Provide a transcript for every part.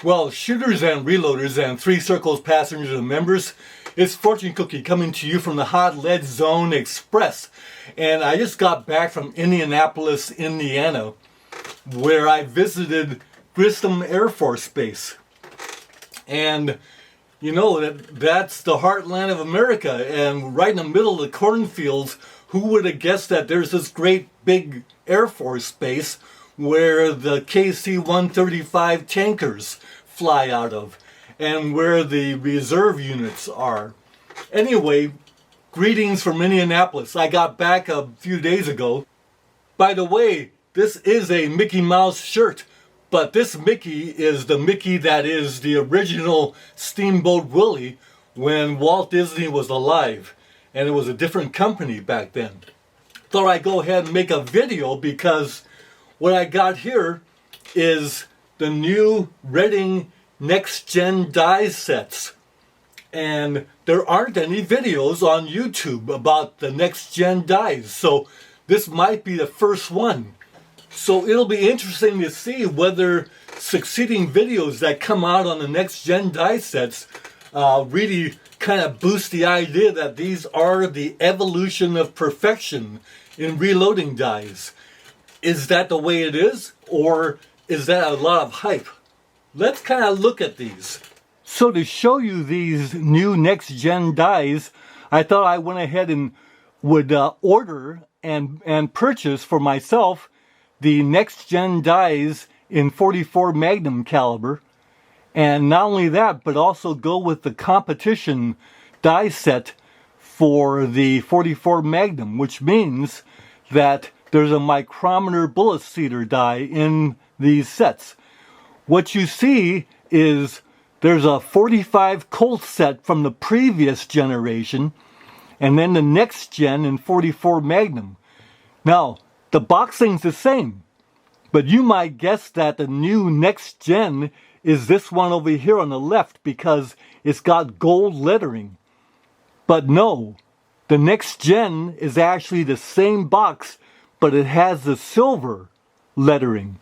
Well, shooters and reloaders and three circles passengers and members, it's Fortune Cookie coming to you from the Hot Lead Zone Express. And I just got back from Indianapolis, Indiana, where I visited Grissom Air Force Base. And you know, that's the heartland of America, and right in the middle of the cornfields, who would have guessed that there's this great big Air Force base where the KC-135 tankers fly out of, and where the reserve units are. Anyway, greetings from Indianapolis. I got back a few days ago. By the way, this is a Mickey Mouse shirt, but this Mickey is the Mickey that is the original Steamboat Willie when Walt Disney was alive, and it was a different company back then. Thought I'd go ahead and make a video because what I got here is the new Reading NextGen die sets. And there aren't any videos on YouTube about the NextGen dies, so this might be the first one. So it'll be interesting to see whether succeeding videos that come out on the NextGen die sets really kind of boost the idea that these are the evolution of perfection in reloading dies. Is that the way it is, or is that a lot of hype? Let's kind of look at these. So to show you these new NextGen dies, I thought I went ahead and would order and purchase for myself the NextGen dies in 44 Magnum caliber. And not only that, but also go with the competition die set for the 44 Magnum, which means that there's a micrometer bullet seeder die in these sets. What you see is there's a 45 Colt set from the previous generation, and then the NextGen in 44 Magnum. Now, the boxing's the same, but you might guess that the new NextGen is this one over here on the left because it's got gold lettering. But no, the NextGen is actually the same box, but it has the silver lettering.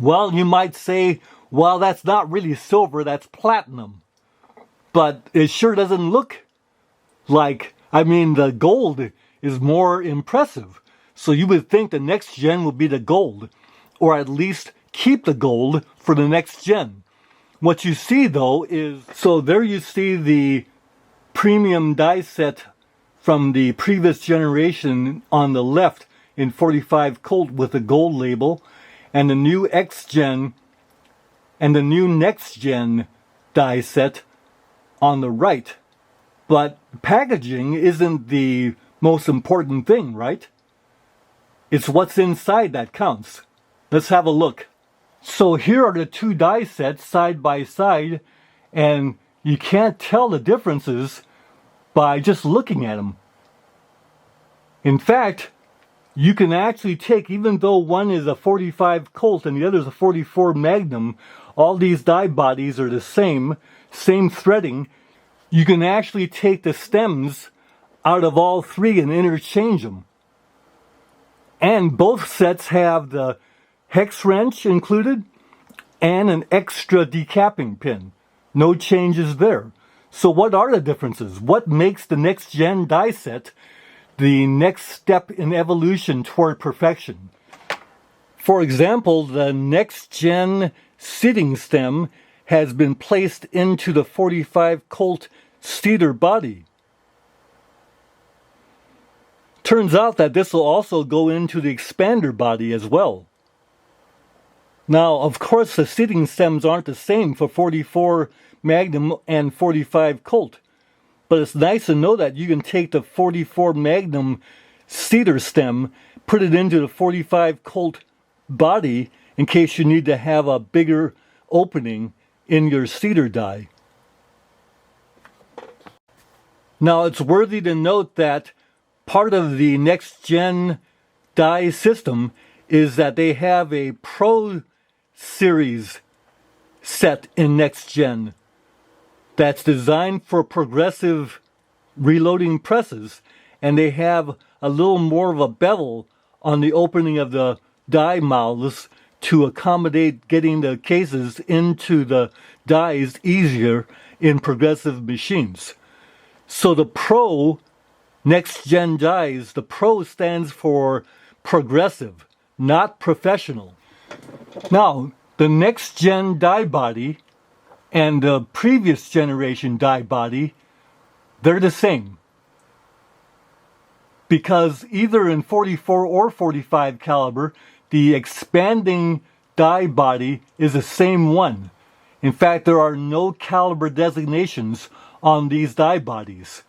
Well, you might say, well, that's not really silver, that's platinum. But it sure doesn't look like, the gold is more impressive. So you would think the NextGen would be the gold, or at least keep the gold for the NextGen. What you see though is, so there you see the premium die set from the previous generation on the left in 45 Colt with the gold label, and the new NxGen and the new NextGen die set on the right. But packaging isn't the most important thing, right? It's what's inside that counts. Let's have a look. So here are the two die sets side by side, and you can't tell the differences by just looking at them. In fact, you can actually take, even though one is a 45 Colt and the other is a 44 Magnum, all these die bodies are the same threading. You can actually take the stems out of all three and interchange them. And both sets have the hex wrench included and an extra decapping pin. No changes there. So what are the differences? What makes the NextGen die set the next step in evolution toward perfection? For example, the NextGen sitting stem has been placed into the 45 Colt Steeder body. Turns out that this will also go into the expander body as well. Now, of course, the seating stems aren't the same for 44 Magnum and 45 Colt, but it's nice to know that you can take the 44 Magnum cedar stem, put it into the 45 Colt body in case you need to have a bigger opening in your cedar die. Now, it's worthy to note that part of the NextGen die system is that they have a Pro Series set in NextGen that's designed for progressive reloading presses, and they have a little more of a bevel on the opening of the die mouths to accommodate getting the cases into the dies easier in progressive machines. So the Pro NextGen dies, the Pro stands for progressive, not professional. Now, the NextGen die body and the previous generation die body, they're the same. Because either in 44 or 45 caliber, the expanding die body is the same one. In fact, there are no caliber designations on these die bodies.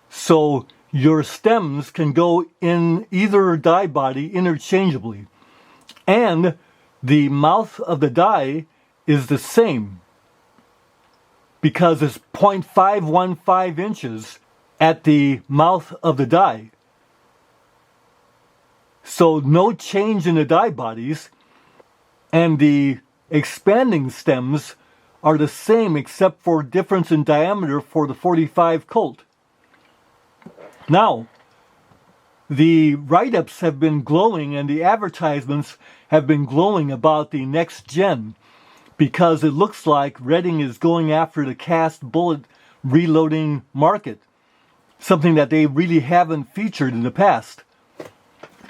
So your stems can go in either die body interchangeably. And the mouth of the die is the same because it's 0.515 inches at the mouth of the die. So no change in the die bodies, and the expanding stems are the same except for difference in diameter for the 45 Colt. Now, the write-ups have been glowing and the advertisements have been glowing about the NextGen because it looks like Redding is going after the cast bullet reloading market, something that they really haven't featured in the past.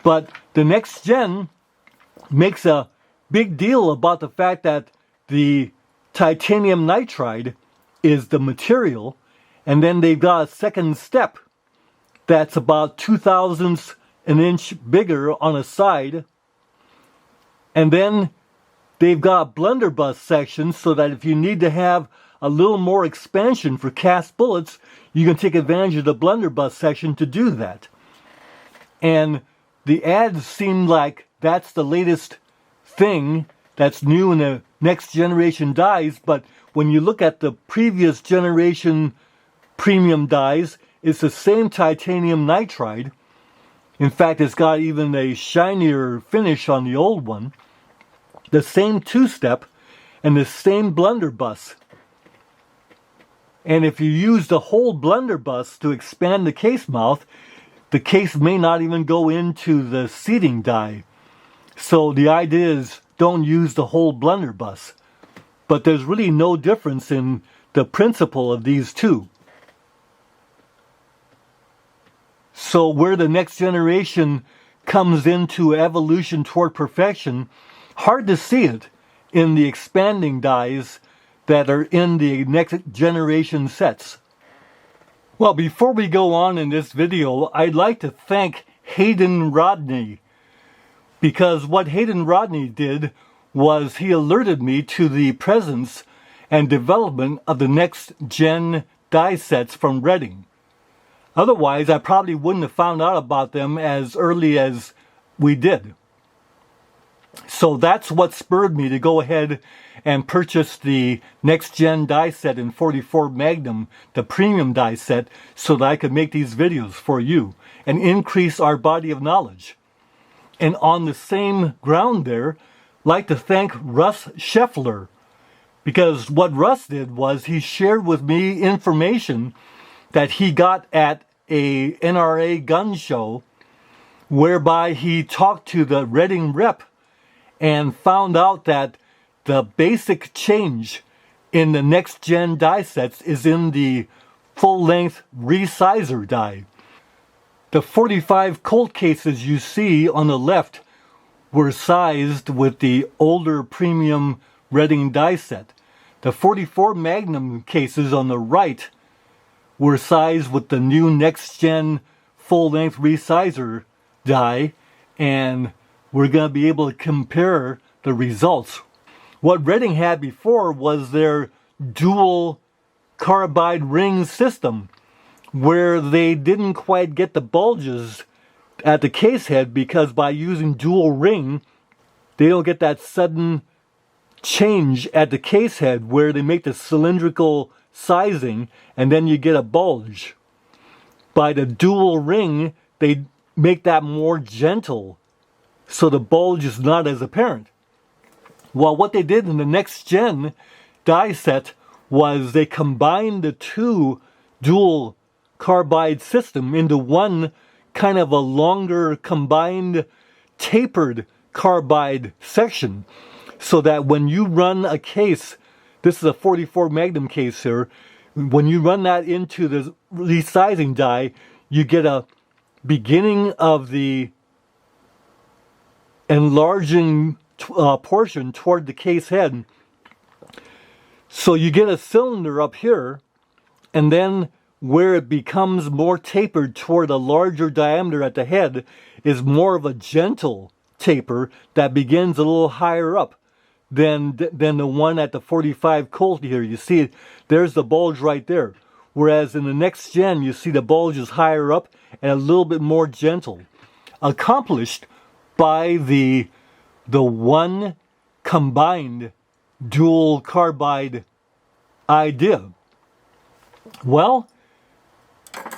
But the NextGen makes a big deal about the fact that the titanium nitride is the material, and then they've got a second step that's about 0.02 an inch bigger on a side, and then they've got blunderbuss sections so that if you need to have a little more expansion for cast bullets, you can take advantage of the blunderbuss section to do that. And the ads seem like that's the latest thing that's new in the next generation dies, but when you look at the previous generation premium dies, it's the same titanium nitride. In fact, it's got even a shinier finish on the old one. The same two-step and the same blunderbuss. And if you use the whole blunderbuss to expand the case mouth, the case may not even go into the seating die. So the idea is don't use the whole blunderbuss. But there's really no difference in the principle of these two. So where the next generation comes into evolution toward perfection, hard to see it in the expanding dies that are in the next generation sets. Well, before we go on in this video, I'd like to thank Hayden Rodney, because what Hayden Rodney did was he alerted me to the presence and development of the NextGen die sets from Redding. Otherwise, I probably wouldn't have found out about them as early as we did. So that's what spurred me to go ahead and purchase the NextGen die set in 44 Magnum, the premium die set, so that I could make these videos for you and increase our body of knowledge. And on the same ground there, I'd like to thank Russ Scheffler, because what Russ did was he shared with me information that he got at a NRA gun show, whereby he talked to the Redding rep and found out that the basic change in the NextGen die sets is in the full-length Resizer die. The 45 Colt cases you see on the left were sized with the older premium Redding die set. The 44 Magnum cases on the right were sized with the new NextGen full-length Resizer die, and we're going to be able to compare the results. What Redding had before was their dual carbide ring system, where they didn't quite get the bulges at the case head, because by using dual ring, they don't get that sudden change at the case head where they make the cylindrical sizing and then you get a bulge. By the dual ring, they make that more gentle, so the bulge is not as apparent. Well, what they did in the NextGen die set was they combined the two dual carbide system into one kind of a longer combined tapered carbide section, so that when you run a case, this is a 44 Magnum case here, when you run that into the resizing die, you get a beginning of the enlarging portion toward the case head. So you get a cylinder up here, and then where it becomes more tapered toward a larger diameter at the head is more of a gentle taper that begins a little higher up than the one at the 45 Colt here. You see it, there's the bulge right there. Whereas in the NextGen, you see the bulge is higher up and a little bit more gentle. Accomplished by the one combined dual carbide idea. Well,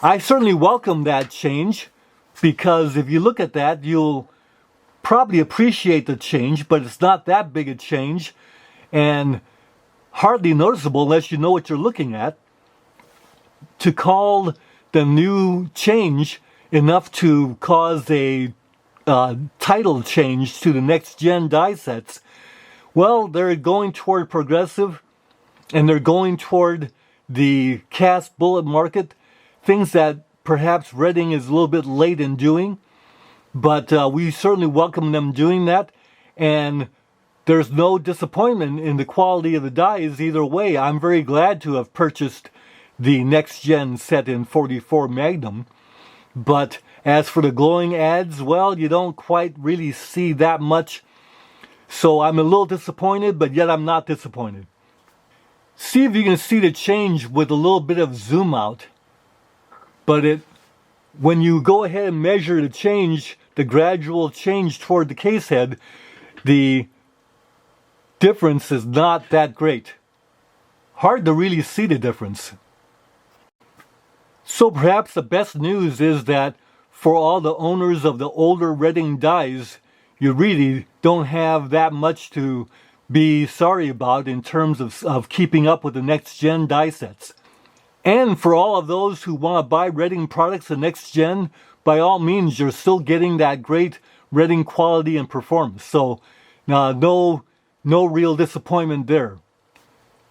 I certainly welcome that change, because if you look at that, you'll probably appreciate the change, but it's not that big a change and hardly noticeable unless you know what you're looking at. To call the new change enough to cause a title change to the NextGen die sets, well, they're going toward progressive, and they're going toward the cast bullet market, things that perhaps Redding is a little bit late in doing. But we certainly welcome them doing that, and there's no disappointment in the quality of the dies either way. I'm very glad to have purchased the NextGen set in 44 Magnum. But as for the glowing ads, well, you don't quite really see that much. So I'm a little disappointed, but yet I'm not disappointed. See if you can see the change with a little bit of zoom out. But when you go ahead and measure the change, the gradual change toward the case head, the difference is not that great. Hard to really see the difference. So perhaps the best news is that for all the owners of the older Redding dies, you really don't have that much to be sorry about in terms of keeping up with the NextGen die sets. And for all of those who want to buy Redding products in NextGen, by all means, you're still getting that great Redding quality and performance. So no real disappointment there.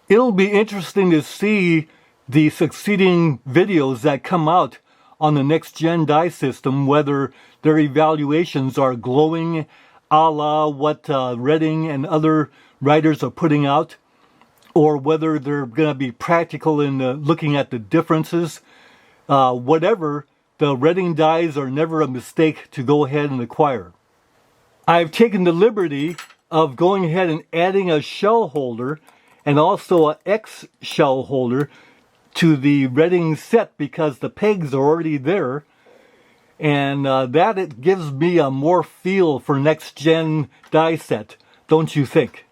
It'll be interesting to see the succeeding videos that come out on the NextGen die system, whether their evaluations are glowing a la what Redding and other writers are putting out, or whether they're going to be practical in looking at the differences. Whatever, the Redding dies are never a mistake to go ahead and acquire. I've taken the liberty of going ahead and adding a shell holder and also an X shell holder to the Redding set, because the pegs are already there, and that it gives me a more feel for NextGen die set, don't you think?